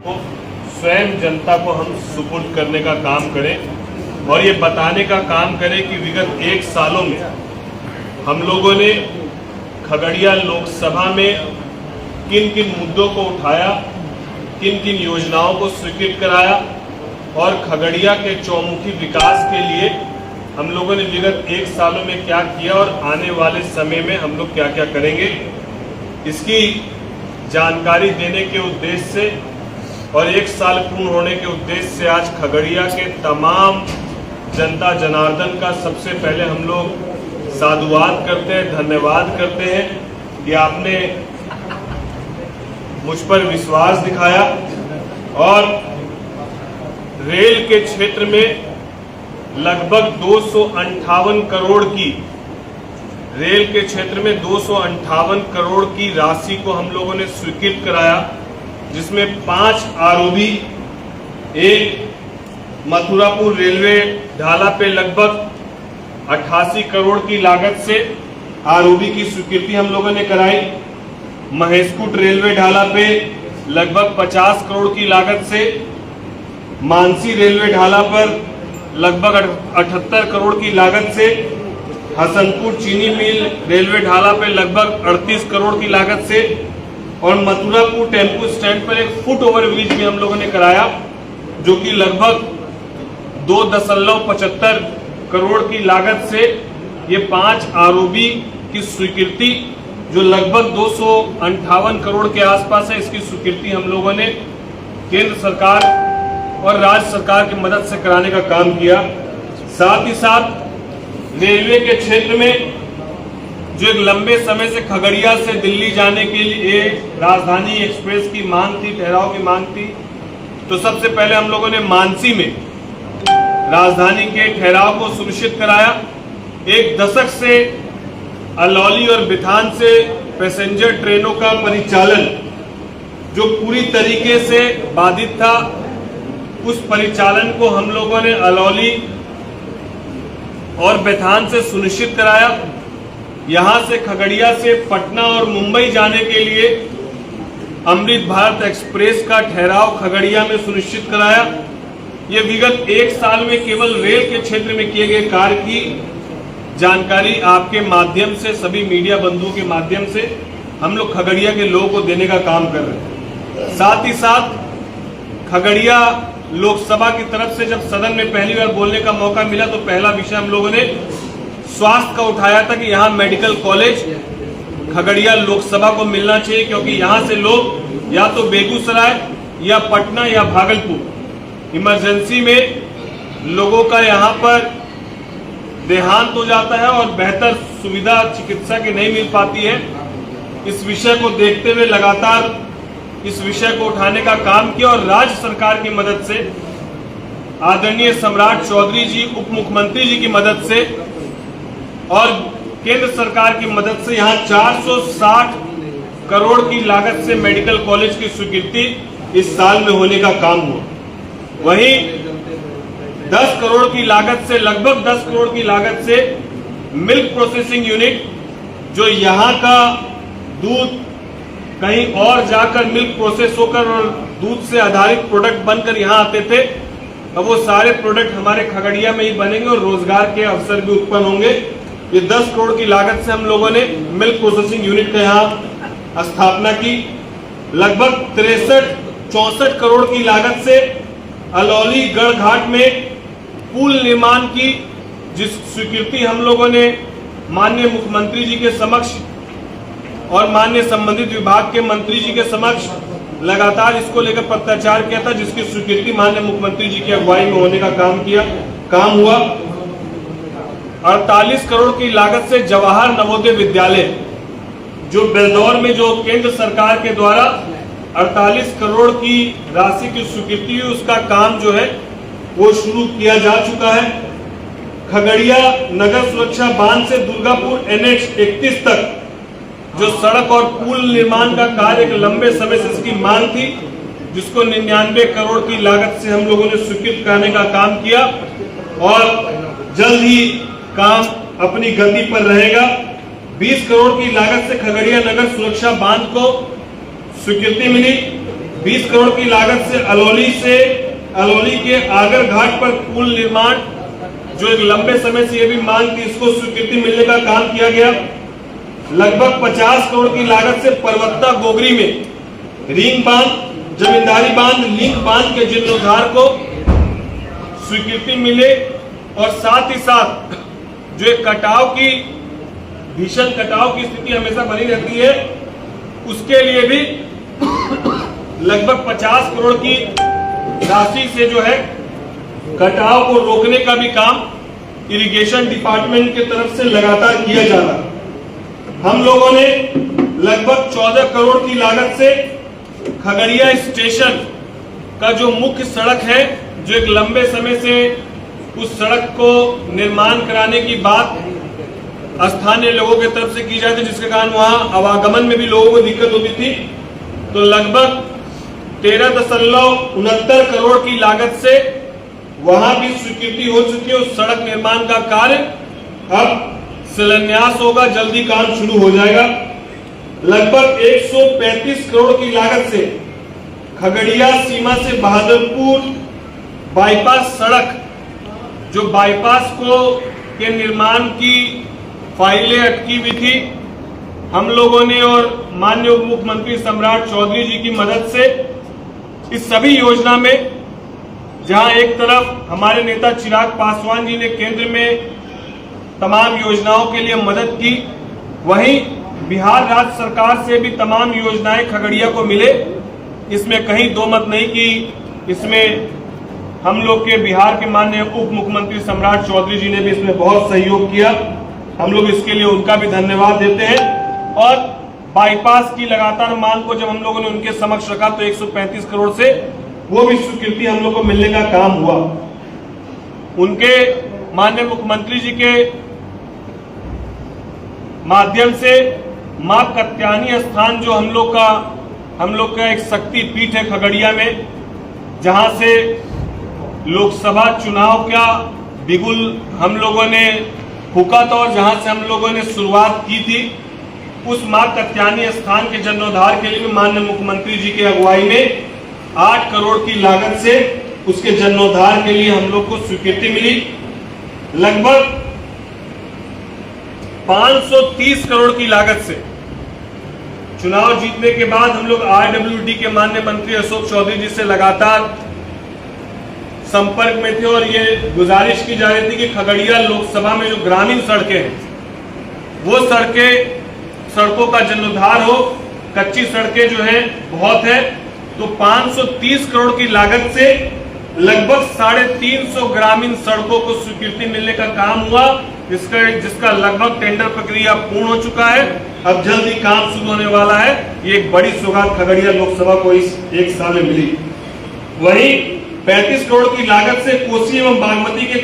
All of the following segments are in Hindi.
को स्वयं जनता को हम सुपुर्द करने का काम करें और ये बताने का काम करें कि विगत 1 सालों में हम लोगों ने खगड़िया लोकसभा में किन किन मुद्दों को उठाया, किन किन योजनाओं को स्वीकृत कराया और खगड़िया के चौमुखी विकास के लिए हम लोगों ने विगत 1 सालों में क्या किया और आने वाले समय में हम लोग क्या क्या करेंगे, इसकी जानकारी देने के उद्देश्य से और 1 साल पूर्ण होने के उद्देश्य से आज खगड़िया के तमाम जनता जनार्दन का सबसे पहले हम लोग साधुवाद करते हैं, धन्यवाद करते हैं कि आपने मुझ पर विश्वास दिखाया और रेल के क्षेत्र में लगभग 258 करोड़ की रेल के क्षेत्र में 258 करोड़ की राशि को हम लोगों ने स्वीकृत कराया, जिसमें 5 आरओबी, एक मथुरापुर रेलवे ढाला पे लगभग 88 करोड़ की लागत से आरओबी की स्वीकृति हम लोगों ने कराई। महेशकूट रेलवे ढाला पे लगभग 50 करोड़ की लागत से, मानसी रेलवे ढाला पर लगभग 78 करोड़ की लागत से, हसनपुर चीनी मिल रेलवे ढाला पे लगभग 38 करोड़ की लागत से और मथुरापुर टेम्पो स्टैंड पर एक फुट ओवर ब्रिज भी हम लोगों ने कराया, जो कि लगभग 2.75 करोड़ की लागत से ये 5 आरओबी की स्वीकृति जो लगभग 258 करोड़ के आसपास है, इसकी स्वीकृति हम लोगों ने केंद्र सरकार और राज्य सरकार की मदद से कराने का काम किया। साथ ही साथ रेलवे के क्षेत्र में जो एक लंबे समय से खगड़िया से दिल्ली जाने के लिए राजधानी एक्सप्रेस की मांग थी, ठहराव की मांग थी, तो सबसे पहले हम लोगों ने मानसी में राजधानी के ठहराव को सुनिश्चित कराया। 1 दशक से अलौली और बिथान से पैसेंजर ट्रेनों का परिचालन जो पूरी तरीके से बाधित था, उस परिचालन को हम लोगों ने अलौली और बिथान से सुनिश्चित कराया। यहां से खगड़िया से पटना और मुंबई जाने के लिए अमृत भारत एक्सप्रेस का ठहराव खगड़िया में सुनिश्चित कराया। ये विगत 1 साल में केवल रेल के क्षेत्र में किए गए कार्य की जानकारी आपके माध्यम से, सभी मीडिया बंधुओं के माध्यम से हम लोग खगड़िया के लोगों को देने का काम कर रहे हैं। साथ ही साथ खगड़िया लोकसभा की तरफ से जब सदन में पहली बार बोलने का मौका मिला तो पहला विषय हम लोगों ने स्वास्थ्य का उठाया था कि यहाँ मेडिकल कॉलेज खगड़िया लोकसभा को मिलना चाहिए, क्योंकि यहाँ से लोग या तो बेगूसराय या पटना या भागलपुर इमरजेंसी में लोगों का यहाँ पर देहांत हो जाता है और बेहतर सुविधा चिकित्सा की नहीं मिल पाती है। इस विषय को देखते हुए लगातार इस विषय को उठाने का काम किया और राज्य सरकार की मदद से, आदरणीय सम्राट चौधरी जी उप मुख्यमंत्री जी की मदद से और केंद्र सरकार की मदद से यहाँ 460 करोड़ की लागत से मेडिकल कॉलेज की स्वीकृति इस साल में होने का काम हुआ। वहीं 10 करोड़ की लागत से, लगभग 10 करोड़ की लागत से मिल्क प्रोसेसिंग यूनिट, जो यहाँ का दूध कहीं और जाकर मिल्क प्रोसेस होकर और दूध से आधारित प्रोडक्ट बनकर यहाँ आते थे, अब वो सारे प्रोडक्ट हमारे खगड़िया में ही बनेंगे और रोजगार के अवसर भी उत्पन्न होंगे। ये 10 करोड़ की लागत से हम लोगों ने मिल्क प्रोसेसिंग यूनिट का यहाँ स्थापना की। लगभग 63-64 करोड़ की लागत से अलौली गढ़घाट में पुल निर्माण की, जिस स्वीकृति हम लोगों ने माननीय मुख्यमंत्री जी के समक्ष और माननीय संबंधित विभाग के मंत्री जी के समक्ष लगातार इसको लेकर पत्राचार किया था, जिसकी स्वीकृति माननीय मुख्यमंत्री जी की अगुवाई में होने का काम हुआ। 48 करोड़ की लागत से जवाहर नवोदय विद्यालय, जो बेलदौर में जो केंद्र सरकार के द्वारा 48 करोड़ की राशि की स्वीकृति हुई, उसका काम जो है वो शुरू किया जा चुका है। खगड़िया नगर सुरक्षा बांध से दुर्गापुर NH 31 तक जो सड़क और पुल निर्माण का कार्य एक लंबे समय से इसकी मांग थी, जिसको 99 करोड़ की लागत से हम लोगों ने स्वीकृत कराने का काम किया और जल्द ही काम अपनी गति पर रहेगा। 20 करोड़ की लागत से खगड़िया नगर सुरक्षा बांध को स्वीकृति मिली। 20 करोड़ की लागत से अलौली के आगर घाट पर पुल निर्माण, जो एक लंबे समय से ये भी मांग थी, इसको स्वीकृति मिलने का काम किया गया। लगभग 50 करोड़ की लागत से परवत्ता गोगरी में रिंग बांध, जमींदारी बांध, लिंक बांध के जीर्णोद्धार को स्वीकृति मिले और साथ ही साथ जो एक भीषण कटाव की स्थिति हमेशा बनी रहती है, उसके लिए भी लगभग 50 करोड़ की राशि से जो है कटाव को रोकने का भी काम इरिगेशन डिपार्टमेंट की तरफ से लगातार किया जा रहा है। हम लोगों ने लगभग 14 करोड़ की लागत से खगड़िया स्टेशन का जो मुख्य सड़क है, जो एक लंबे समय से उस सड़क को निर्माण कराने की बात स्थानीय लोगों की तरफ से की जाती है, जिसके कारण वहां आवागमन में भी लोगों को दिक्कत होती थी, तो लगभग 13.69 करोड़ की लागत से वहां भी स्वीकृति हो चुकी है। उस सड़क निर्माण का कार्य अब शिलान्यास होगा, जल्दी काम शुरू हो जाएगा। लगभग 135 करोड़ की लागत से खगड़िया सीमा से बहादुरपुर बाईपास सड़क, जो बाईपास के निर्माण की फाइलें अटकी हुई थी, हम लोगों ने और माननीय उप मुख्यमंत्री सम्राट चौधरी जी की मदद से इस सभी योजना में, जहां एक तरफ हमारे नेता चिराग पासवान जी ने केंद्र में तमाम योजनाओं के लिए मदद की, वहीं बिहार राज्य सरकार से भी तमाम योजनाएं खगड़िया को मिले। इसमें कहीं दो मत नहीं कि इसमें हम लोग के बिहार के माननीय उप मुख्यमंत्री सम्राट चौधरी जी ने भी इसमें बहुत सहयोग किया। हम लोग इसके लिए उनका भी धन्यवाद देते हैं। और बाईपास की लगातार मांग को जब हम लोगों ने उनके समक्ष रखा तो 135 करोड़ से वो भी स्वीकृति हम लोग को मिलने का काम हुआ। उनके माननीय मुख्यमंत्री जी के माध्यम से मां कत्यानी स्थान, जो हम लोग का एक शक्ति पीठ है खगड़िया में, जहां से लोकसभा चुनाव का बिगुल हम लोगों ने फूका था और जहां से हम लोगों ने शुरुआत की थी, उस मां कत्यानी स्थान के जीर्णोद्धार के लिए माननीय मुख्यमंत्री जी की अगुवाई में 8 करोड़ की लागत से उसके जीर्णोद्धार के लिए हम लोग को स्वीकृति मिली। लगभग 530 करोड़ की लागत से चुनाव जीतने के बाद हम लोग RWD के माननीय मंत्री अशोक चौधरी जी से लगातार संपर्क में थे और ये गुजारिश की जा रही थी कि खगड़िया लोकसभा में जो ग्रामीण सड़कें हैं, वो सड़कों का जीर्णोद्धार हो। कच्ची सड़कें जो है बहुत है, तो 530 करोड़ की लागत से लगभग 350 ग्रामीण सड़कों को स्वीकृति मिलने का काम हुआ, जिसका लगभग टेंडर प्रक्रिया पूर्ण हो चुका है। अब जल्द ही काम शुरू होने वाला है। ये एक बड़ी सौगात खगड़िया लोकसभा को इस एक साल में मिली। वहीं 35 करोड़ की लागत से कोसी एवं बागमती के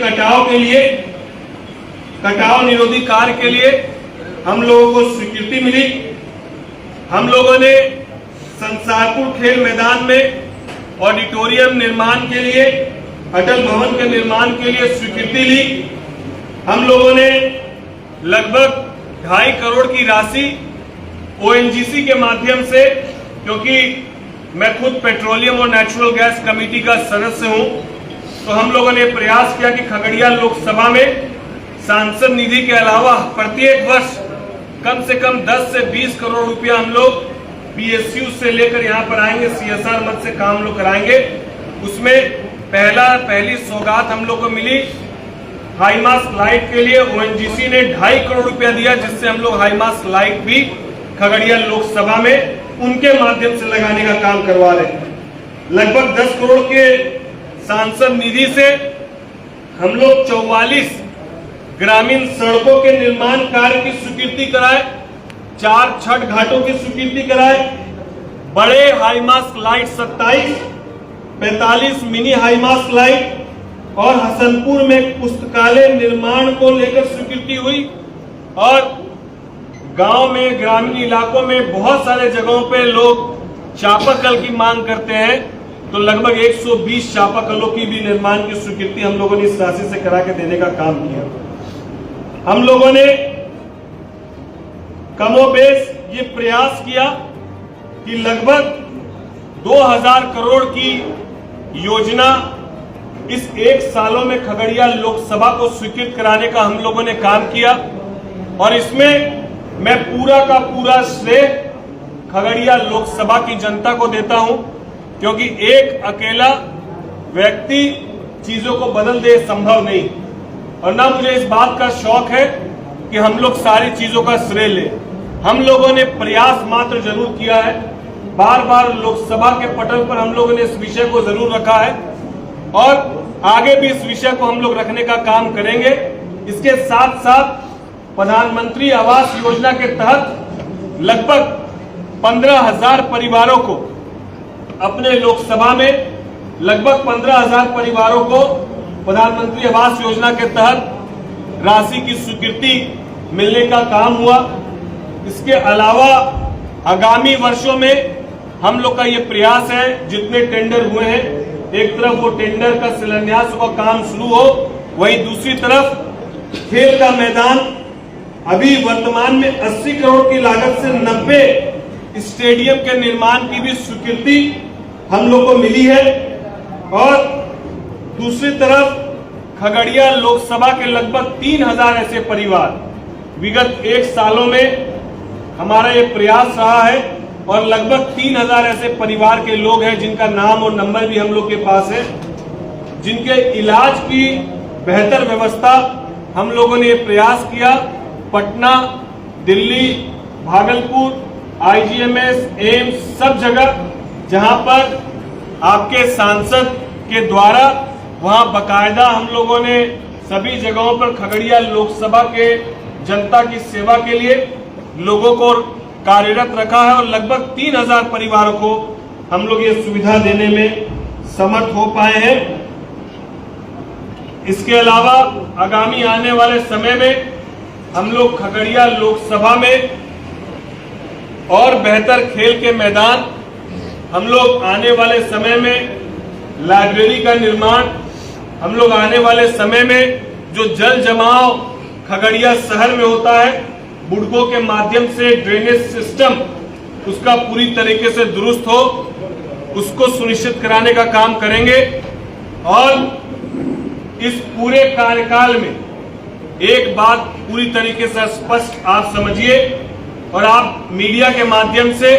कटाव निरोधी कार्य के लिए हम लोगों को स्वीकृति मिली। हम लोगों ने संसारपुर खेल मैदान में ऑडिटोरियम निर्माण के लिए, अटल भवन के निर्माण के लिए स्वीकृति ली। हम लोगों ने लगभग 2.5 करोड़ की राशि ONGC के माध्यम से, क्योंकि मैं खुद पेट्रोलियम और नेचुरल गैस कमेटी का सदस्य हूं, तो हम लोगों ने प्रयास किया कि खगड़िया लोकसभा में सांसद निधि के अलावा प्रत्येक वर्ष कम से कम 10 से 20 करोड़ रुपया हम लोग PSU से लेकर यहाँ पर आएंगे, CSR मद से काम लोग कराएंगे। उसमें पहली सौगात हम लोग को मिली हाईमास लाइट के लिए। ONGC ने 2.5 करोड़ रुपया दिया, जिससे हम लोग हाईमास लाइट भी खगड़िया लोकसभा में उनके माध्यम से लगाने का काम करवा रहे हैं। लगभग 10 करोड़ के सांसद निधि से हम लोग 44 ग्रामीण सड़कों के निर्माण कार्य की स्वीकृति कराए, 4 छठ घाटों की स्वीकृति कराए, बड़े हाईमास लाइट 27, 45 मिनी हाईमास लाइट और हसनपुर में पुस्तकालय निर्माण को लेकर स्वीकृति हुई। और गांव में, ग्रामीण इलाकों में बहुत सारे जगहों पे लोग चापाकल की मांग करते हैं, तो लगभग 120 चापाकलों की भी निर्माण की स्वीकृति हम लोगों ने इस राशि से करा के देने का काम किया। हम लोगों ने कमोबेश ये प्रयास किया कि लगभग 2000 करोड़ की योजना इस 1 सालों में खगड़िया लोकसभा को स्वीकृत कराने का हम लोगों ने काम किया और इसमें मैं पूरा का पूरा श्रेय खगड़िया लोकसभा की जनता को देता हूं, क्योंकि एक अकेला व्यक्ति चीजों को बदल दे संभव नहीं, और ना मुझे इस बात का शौक है कि हम लोग सारी चीजों का श्रेय लें। हम लोगों ने प्रयास मात्र जरूर किया है, बार बार लोकसभा के पटल पर हम लोगों ने इस विषय को जरूर रखा है और आगे भी इस विषय को हम लोग रखने का काम करेंगे। इसके साथ साथ प्रधानमंत्री आवास योजना के तहत लगभग 15,000 परिवारों को अपने लोकसभा में लगभग 15,000 परिवारों को प्रधानमंत्री आवास योजना के तहत राशि की स्वीकृति मिलने का काम हुआ। इसके अलावा आगामी वर्षों में हम लोग का ये प्रयास है, जितने टेंडर हुए हैं, एक तरफ वो टेंडर का शिलान्यास का काम शुरू हो, वहीं दूसरी तरफ खेल का मैदान अभी वर्तमान में 80 करोड़ की लागत से 90 स्टेडियम के निर्माण की भी स्वीकृति हम लोग को मिली है। और दूसरी तरफ खगड़िया लोकसभा के लगभग 3000 ऐसे परिवार, विगत 1 सालों में हमारा ये प्रयास रहा है और लगभग 3000 ऐसे परिवार के लोग हैं जिनका नाम और नंबर भी हम लोग के पास है, जिनके इलाज की बेहतर व्यवस्था हम लोगों ने ये प्रयास किया। पटना, दिल्ली, भागलपुर, आईजीएमएस, एम्स, सब जगह जहां पर आपके सांसद के द्वारा, वहां बकायदा हम लोगों ने सभी जगहों पर खगड़िया लोकसभा के जनता की सेवा के लिए लोगों को कार्यरत रखा है और लगभग 3000 परिवारों को हम लोग ये सुविधा देने में समर्थ हो पाए हैं। इसके अलावा आगामी आने वाले समय में हम लोग खगड़िया लोकसभा में और बेहतर खेल के मैदान, हम लोग आने वाले समय में लाइब्रेरी का निर्माण, हम लोग आने वाले समय में जो जल जमाव खगड़िया शहर में होता है, बुड़कों के माध्यम से ड्रेनेज सिस्टम उसका पूरी तरीके से दुरुस्त हो, उसको सुनिश्चित कराने का काम करेंगे। और इस पूरे कार्यकाल में एक बात पूरी तरीके से स्पष्ट आप समझिए, और आप मीडिया के माध्यम से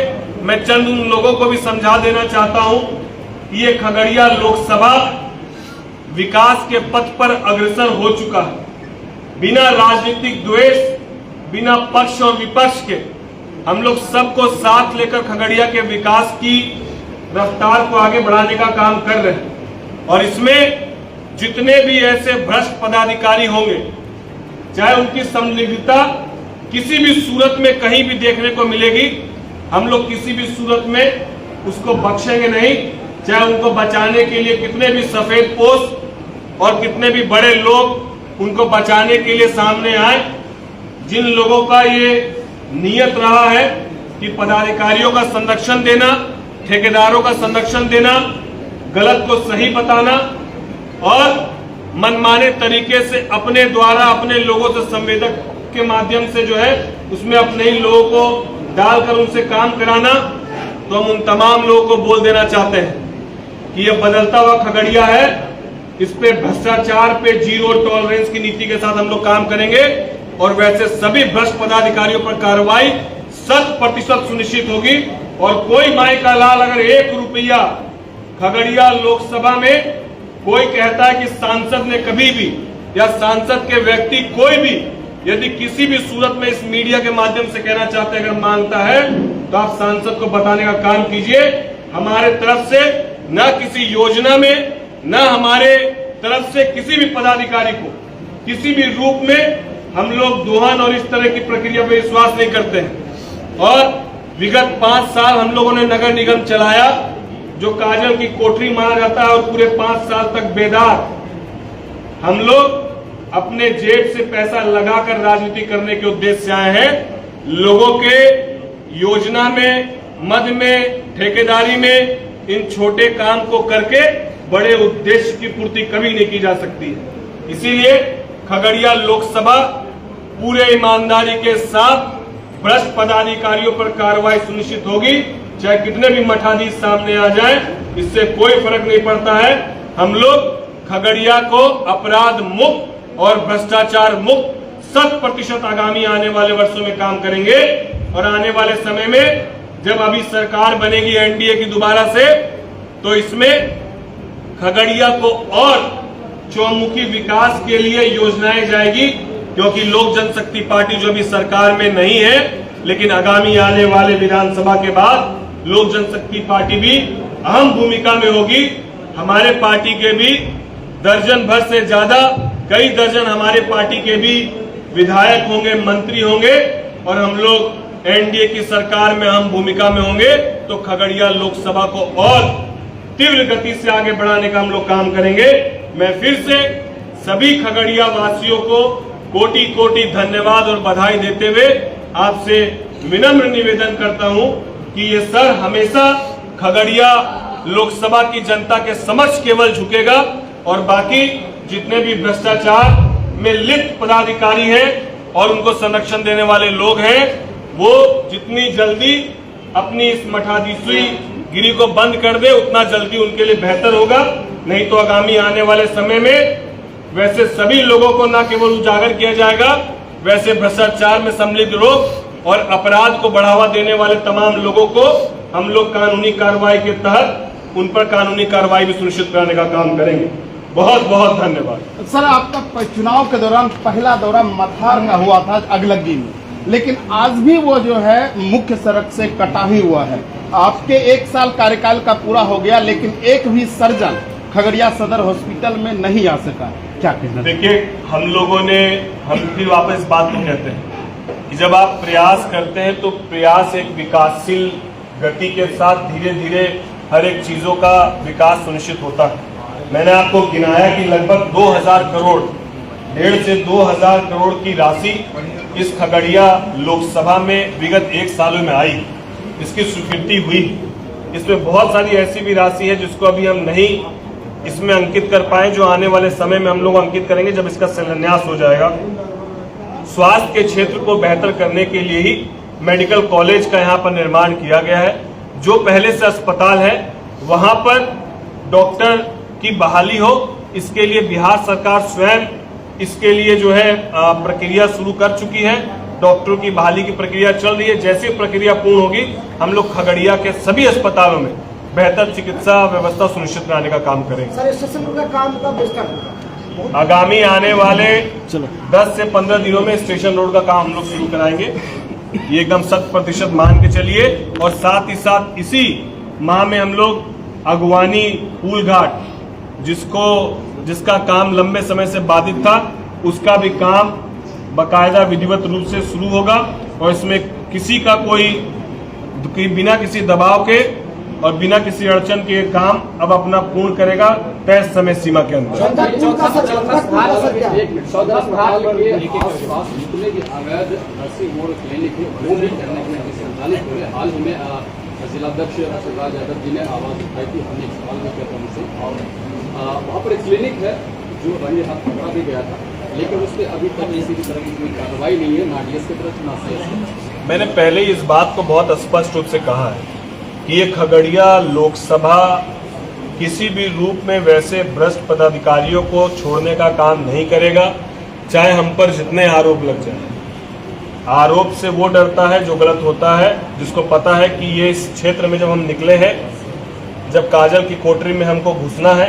मैं चंद उन लोगों को भी समझा देना चाहता हूं कि ये खगड़िया लोकसभा विकास के पथ पर अग्रसर हो चुका है। बिना राजनीतिक द्वेष, बिना पक्ष और विपक्ष के हम लोग सबको साथ लेकर खगड़िया के विकास की रफ्तार को आगे बढ़ाने का काम कर रहे हैं। और इसमें जितने भी ऐसे भ्रष्ट पदाधिकारी होंगे, चाहे उनकी संलिप्तता किसी भी सूरत में कहीं भी देखने को मिलेगी, हम लोग किसी भी सूरत में उसको बख्शेंगे नहीं। चाहे उनको बचाने के लिए कितने भी सफेद पोस्ट और कितने भी बड़े लोग उनको बचाने के लिए सामने आए, जिन लोगों का ये नियत रहा है कि पदाधिकारियों का संरक्षण देना, ठेकेदारों का संरक्षण देना, गलत को सही बताना और मनमाने तरीके से अपने द्वारा अपने लोगों से संवेदक के माध्यम से जो है उसमें अपने ही लोगों को डालकर उनसे काम कराना, तो हम उन तमाम लोगों को बोल देना चाहते हैं कि यह बदलता हुआ खगड़िया है। इस पे भ्रष्टाचार पे जीरो टॉलरेंस की नीति के साथ हम लोग काम करेंगे और वैसे सभी भ्रष्ट पदाधिकारियों पर कार्रवाई 100% सुनिश्चित होगी। और कोई माई का लाल अगर 1 रुपया खगड़िया लोकसभा में कोई कहता है कि सांसद ने कभी भी या सांसद के व्यक्ति कोई भी यदि किसी भी सूरत में इस मीडिया के माध्यम से कहना चाहते हैं, अगर मांगता है, तो आप सांसद को बताने का काम कीजिए। हमारे तरफ से न किसी योजना में, न हमारे तरफ से किसी भी पदाधिकारी को किसी भी रूप में हम लोग दोहन और इस तरह की प्रक्रिया पर विश्वास नहीं करते हैं। और विगत 5 साल हम लोगों ने नगर निगम चलाया, जो काजल की कोठरी माना जाता है, और पूरे 5 साल तक बेदार हम लोग अपने जेब से पैसा लगाकर राजनीति करने के उद्देश्य से आए हैं। लोगों के योजना में, मद में, ठेकेदारी में इन छोटे काम को करके बड़े उद्देश्य की पूर्ति कभी नहीं की जा सकती है। इसीलिए खगड़िया लोकसभा पूरे ईमानदारी के साथ भ्रष्ट पदाधिकारियों पर कार्रवाई सुनिश्चित होगी, चाहे कितने भी मठाधीश सामने आ जाए, इससे कोई फर्क नहीं पड़ता है। हम लोग खगड़िया को अपराध मुक्त और भ्रष्टाचार मुक्त 100% आगामी आने वाले वर्षों में काम करेंगे। और आने वाले समय में जब अभी सरकार बनेगी एनडीए की दोबारा से, तो इसमें खगड़िया को और चौमुखी विकास के लिए योजनाएं जाएगी, क्योंकि लोक जनशक्ति पार्टी जो अभी सरकार में नहीं है, लेकिन आगामी आने वाले विधानसभा के बाद लोक जनशक्ति पार्टी भी अहम भूमिका में होगी। हमारे पार्टी के भी दर्जन भर से ज्यादा, कई दर्जन हमारे पार्टी के भी विधायक होंगे, मंत्री होंगे, और हम लोग एनडीए की सरकार में अहम भूमिका में होंगे। तो खगड़िया लोकसभा को और तीव्र गति से आगे बढ़ाने का हम लोग काम करेंगे। मैं फिर से सभी खगड़िया वासियों को कोटि कोटि धन्यवाद और बधाई देते हुए आपसे विनम्र निवेदन करता हूं कि ये सर हमेशा खगड़िया लोकसभा की जनता के समक्ष केवल झुकेगा, और बाकी जितने भी भ्रष्टाचार में लिप्त पदाधिकारी हैं और उनको संरक्षण देने वाले लोग हैं, वो जितनी जल्दी अपनी इस मठाधीशी गिरी को बंद कर दे, उतना जल्दी उनके लिए बेहतर होगा। नहीं तो आगामी आने वाले समय में वैसे सभी लोगों को न केवल उजागर किया जाएगा, वैसे भ्रष्टाचार में सम्मिलित लोग और अपराध को बढ़ावा देने वाले तमाम लोगों को हम लोग कानूनी कार्रवाई के तहत उन पर कानूनी कार्रवाई भी सुनिश्चित कराने का काम करेंगे। बहुत बहुत धन्यवाद। सर, आपका चुनाव के दौरान पहला दौरा मथार का हुआ था अगलगी में, लेकिन आज भी वो जो है मुख्य सड़क से कटा ही हुआ है। आपके 1 साल कार्यकाल का पूरा हो गया, लेकिन एक भी सर्जन खगड़िया सदर हॉस्पिटल में नहीं आ सका। क्या कहना? देखिए, हम फिर वापस बात को कहते हैं कि जब आप प्रयास करते हैं तो प्रयास एक विकासशील गति के साथ धीरे धीरे हर एक चीजों का विकास सुनिश्चित होता है। मैंने आपको गिनाया कि लगभग 2000 करोड़, 1.5 से 2000 करोड़ की राशि इस खगड़िया लोकसभा में विगत 1 साल में आई, इसकी स्वीकृति हुई। इसमें बहुत सारी ऐसी भी राशि है जिसको अभी हम नहीं इसमें अंकित कर पाए, जो आने वाले समय में हम लोग अंकित करेंगे जब इसका शिलान्यास हो जाएगा। स्वास्थ्य के क्षेत्र को बेहतर करने के लिए ही मेडिकल कॉलेज का यहाँ पर निर्माण किया गया है। जो पहले से अस्पताल है वहां पर डॉक्टर की बहाली हो, इसके लिए बिहार सरकार स्वयं इसके लिए जो है प्रक्रिया शुरू कर चुकी है। डॉक्टरों की बहाली की प्रक्रिया चल रही है। जैसी प्रक्रिया पूर्ण होगी, हम लोग खगड़िया के सभी अस्पतालों में बेहतर चिकित्सा व्यवस्था सुनिश्चित कराने का काम करेंगे। सर, स्टेशन का काम कब स्टार्ट होगा? आगामी आने वाले 10 से 15 दिनों में स्टेशन रोड का काम हम लोग शुरू कराएंगे। ये एकदम 100% मान के चलिए। और साथ ही साथ इसी माह में हम लोग अगवानी पुल घाट, जिसका काम लंबे समय से बाधित था, उसका भी काम बाकायदा विधिवत रूप से शुरू होगा। और इसमें किसी का कोई बिना किसी दबाव के और बिना किसी अड़चन के काम अब अपना पूर्ण करेगा तय समय सीमा के अंदर। जिलाध्यक्ष राज यादव जी ने आवाज उठाई थी, हमने एक सवाल भी किया था उनसे, और वहाँ पर एक क्लिनिक है जो रंगे हाथ पकड़ा भी गया था, लेकिन उस पर अभी तक किसी भी तरह की कोई कार्रवाई नहीं है, ना डीएस की तरफ ना सीएस। मैंने पहले इस बात को बहुत स्पष्ट रूप से कहा है कि ये खगड़िया लोकसभा किसी भी रूप में वैसे भ्रष्ट पदाधिकारियों को छोड़ने का काम नहीं करेगा, चाहे हम पर जितने आरोप लग जाए। आरोप से वो डरता है जो गलत होता है, जिसको पता है कि ये इस क्षेत्र में जब हम निकले हैं, जब काजल की कोठरी में हमको घुसना है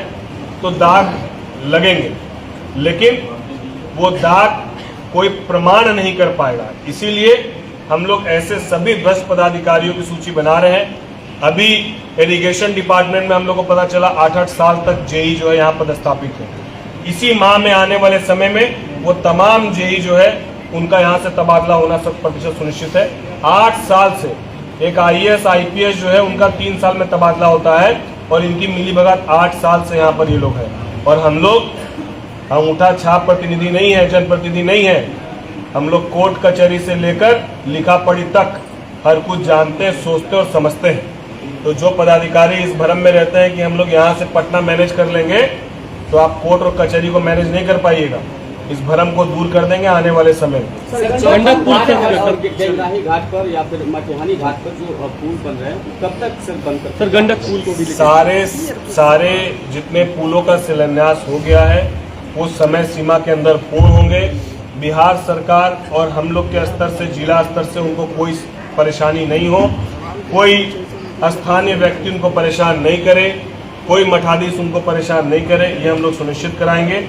तो दाग लगेंगे, लेकिन वो दाग कोई प्रमाण नहीं कर पाएगा। इसीलिए हम लोग ऐसे सभी भ्रष्ट पदाधिकारियों की सूची बना रहे हैं। अभी इरिगेशन डिपार्टमेंट में हम लोग को पता चला 8-8 साल तक जेई जो है यहाँ पदस्थापित है। इसी माह में आने वाले समय में वो तमाम जेई जो है उनका यहाँ से तबादला होना 100% सुनिश्चित है। 8 साल से एक आईएएस आईपीएस जो है उनका 3 साल में तबादला होता है, और इनकी मिलीभगत 8 साल से यहाँ पर ये लोग हैं। और हम उठा छाप प्रतिनिधि नहीं है, जनप्रतिनिधि नहीं है। हम लोग कोर्ट कचहरी से लेकर लिखा पढ़ी तक हर कुछ जानते, सोचते और समझते हैं। तो जो पदाधिकारी इस भ्रम में रहते हैं कि हम लोग यहाँ से पटना मैनेज कर लेंगे, तो आप कोर्ट और कचहरी को मैनेज नहीं कर पाइएगा। इस भ्रम को दूर कर देंगे आने वाले समय में। गंडक पुल और गेंगराही घाट पर या फिर मटिहानी घाट पर जो पुल बन रहे हैं कब तक सर बंद कर? सर गंडक पुल को भी सारे जितने पुलों का शिलान्यास हो गया है वो समय सीमा के अंदर पूर्ण होंगे। बिहार सरकार और हम लोग के स्तर से, जिला स्तर से उनको कोई परेशानी नहीं हो, कोई स्थानीय व्यक्ति उनको परेशान नहीं करे, कोई मठाधीश उनको परेशान नहीं करे, ये हम लोग सुनिश्चित कराएंगे।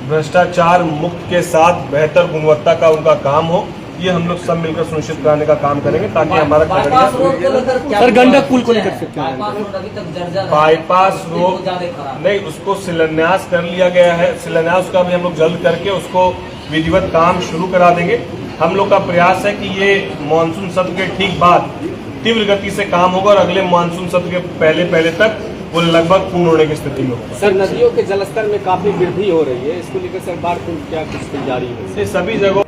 भ्रष्टाचार मुक्त के साथ बेहतर गुणवत्ता का उनका काम हो, ये हम लोग सब मिलकर सुनिश्चित कराने का काम करेंगे ताकि हमारा सर गंडक पुल को लेकर बाईपास रोड नहीं, उसको शिलान्यास कर लिया गया है। शिलान्यास का भी हम लोग जल्द करके उसको विधिवत काम शुरू करा देंगे। हम लोग का प्रयास है कि ये मानसून सत्र के ठीक बाद तीव्र गति से काम होगा और अगले मानसून सत्र के पहले तक वो लगभग पूर्ण होने की स्थिति में होगा। सर नदियों के जलस्तर में काफी वृद्धि हो रही है, इसको लेकर सरकार को क्या कुछ तैयारी है? सभी जगहों